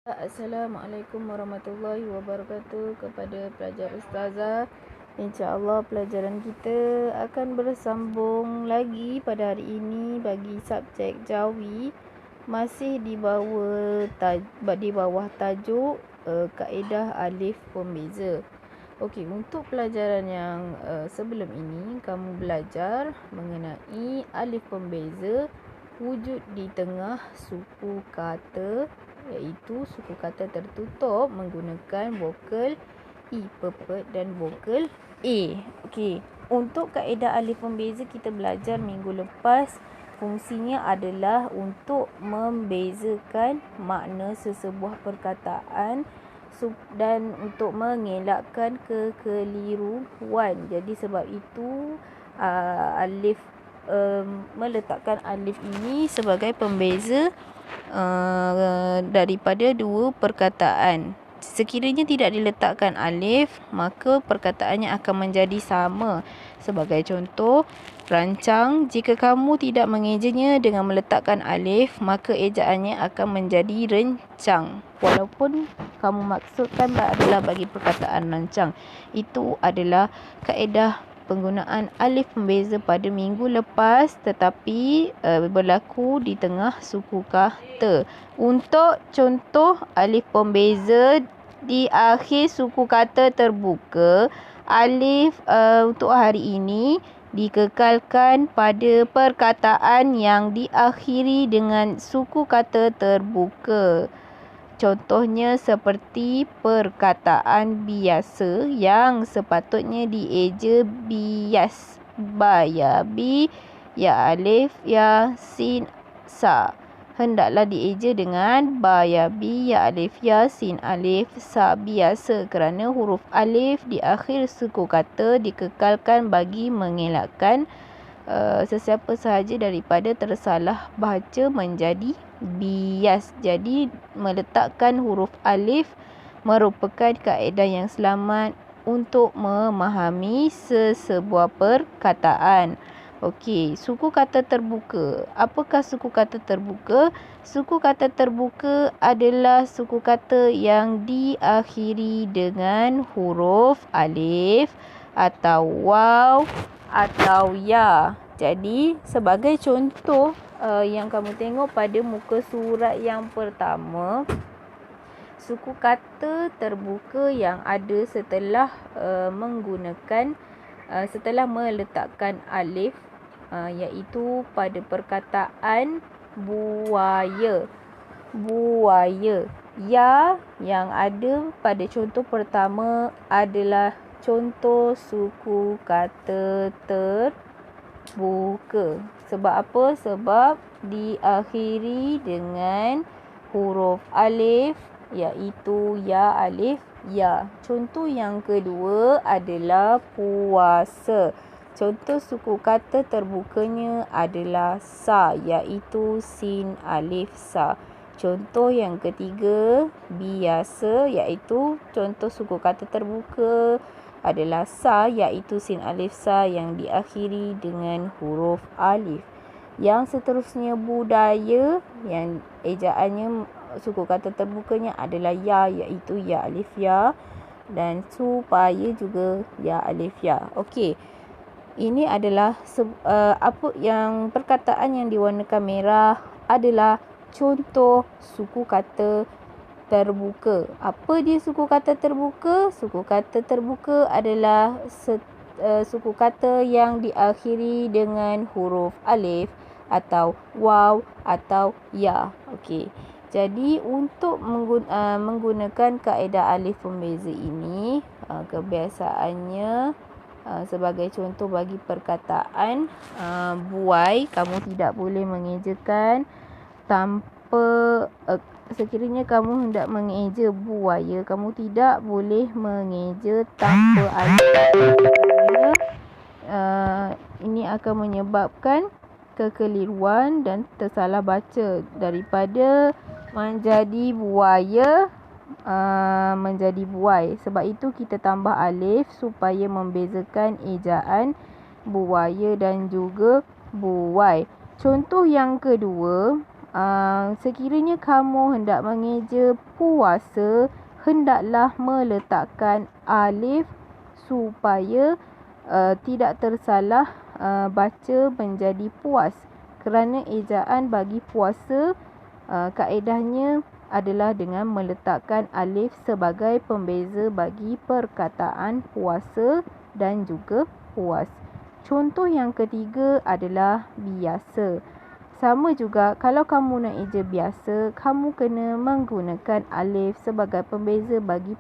Assalamualaikum warahmatullahi wabarakatuh kepada pelajar ustazah. InsyaAllah pelajaran kita akan bersambung lagi pada hari ini bagi subjek Jawi, masih di bawah tajuk kaedah alif pembeza. Okey, untuk pelajaran yang sebelum ini kamu belajar mengenai alif pembeza wujud di tengah suku kata, iaitu suku kata tertutup menggunakan vokal I, pepet dan vokal A. Okey, untuk kaedah alif pembeza kita belajar minggu lepas. Fungsinya adalah untuk membezakan makna sesebuah perkataan dan untuk mengelakkan kekeliruan. Jadi sebab itu alif meletakkan alif ini sebagai pembeza daripada dua perkataan. Sekiranya tidak diletakkan alif, maka perkataannya akan menjadi sama. Sebagai contoh, rancang, jika kamu tidak mengejanya dengan meletakkan alif, maka ejaannya akan menjadi rencang. Walaupun kamu maksudkan adalah bagi perkataan rancang. Itu adalah kaedah penggunaan alif pembeza pada minggu lepas, tetapi berlaku di tengah suku kata. Untuk contoh alif pembeza di akhir suku kata terbuka, alif untuk hari ini dikekalkan pada perkataan yang diakhiri dengan suku kata terbuka. Contohnya seperti perkataan biasa yang sepatutnya dieja bias, ba, ya, bi, ya, alif, ya, sin, sa. Hendaklah dieja dengan ba, ya, bi, ya, alif, ya, sin, alif, sa biasa kerana huruf alif di akhir suku kata dikekalkan bagi mengelakkan sesiapa sahaja daripada tersalah baca menjadi bias. Jadi meletakkan huruf alif merupakan kaedah yang selamat untuk memahami sesebuah perkataan. Okey, suku kata terbuka. Apakah suku kata terbuka? Suku kata terbuka adalah suku kata yang diakhiri dengan huruf alif atau waw atau ya. Jadi sebagai contoh yang kamu tengok pada muka surat yang pertama, suku kata terbuka yang ada setelah setelah meletakkan alif iaitu pada perkataan buaya. Buaya. Ya yang ada pada contoh pertama adalah contoh suku kata terbuka. Sebab apa? Sebab diakhiri dengan huruf alif, iaitu ya, alif, ya. Contoh yang kedua adalah puasa. Contoh suku kata terbukanya adalah sa, iaitu sin, alif, sa. Contoh yang ketiga, biasa, iaitu contoh suku kata terbuka adalah sa, iaitu sin, alif, sa yang diakhiri dengan huruf alif. Yang seterusnya budaya, yang ejaannya suku kata terbukanya adalah ya, iaitu ya, alif, ya. Dan supaya juga ya, alif, ya. Okey. Ini adalah apa yang perkataan yang diwarnakan merah adalah contoh suku kata terbuka. Apa dia suku kata terbuka? Suku kata terbuka adalah suku kata yang diakhiri dengan huruf alif atau waw atau ya. Okey. Jadi untuk menggunakan kaedah alif pembeza ini, kebiasaannya sebagai contoh bagi perkataan buai, kamu tidak boleh mengejakan tanpa sekiranya kamu hendak mengeja buaya, kamu tidak boleh mengeja tanpa alif. Ini akan menyebabkan kekeliruan dan tersalah baca daripada menjadi buaya menjadi buai. Sebab itu kita tambah alif supaya membezakan ejaan buaya dan juga buai. Contoh yang kedua, sekiranya kamu hendak mengeja puasa, hendaklah meletakkan alif supaya tidak tersalah baca menjadi puas. Kerana ejaan bagi puasa kaedahnya adalah dengan meletakkan alif sebagai pembeza bagi perkataan puasa dan juga puas. Contoh yang ketiga adalah biasa. Sama juga, kalau kamu nak eja biasa, kamu kena menggunakan alif sebagai pembeza bagi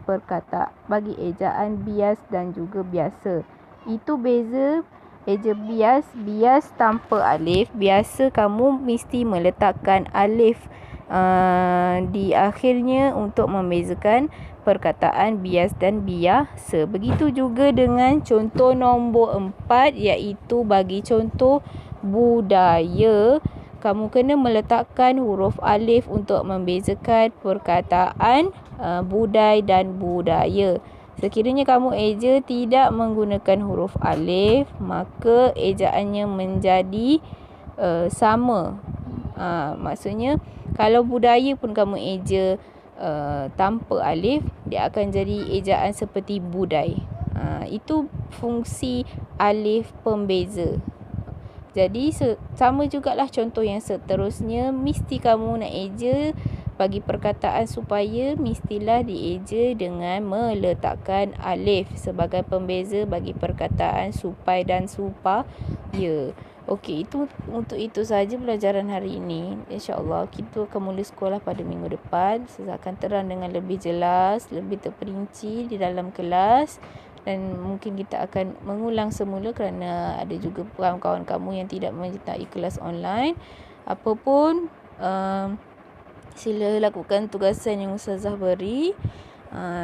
bagi ejaan bias dan juga biasa. Itu beza eja bias tanpa alif. Biasa kamu mesti meletakkan alif di akhirnya untuk membezakan perkataan bias dan biasa. Begitu juga dengan contoh nombor 4, iaitu bagi contoh budaya. Kamu kena meletakkan huruf alif untuk membezakan perkataan budai dan budaya. Sekiranya kamu eja tidak menggunakan huruf alif, maka ejaannya menjadi sama. Maksudnya, kalau budaya pun kamu eja tanpa alif, dia akan jadi ejaan seperti budai. Itu fungsi alif pembeza. Jadi sama jugalah contoh yang seterusnya. Mesti kamu nak eja bagi perkataan supaya, mestilah dieja dengan meletakkan alif sebagai pembeza bagi perkataan supai dan supaya. Okey, untuk itu sahaja pelajaran hari ini. InsyaAllah kita akan mula sekolah pada minggu depan. Saya akan terang dengan lebih jelas, lebih terperinci di dalam kelas. Dan mungkin kita akan mengulang semula kerana ada juga kawan-kawan kamu yang tidak menyertai kelas online. Apapun, sila lakukan tugasan yang Ustazah beri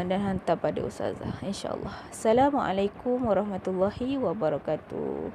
dan hantar pada Ustazah, insyaAllah. Assalamualaikum warahmatullahi wabarakatuh.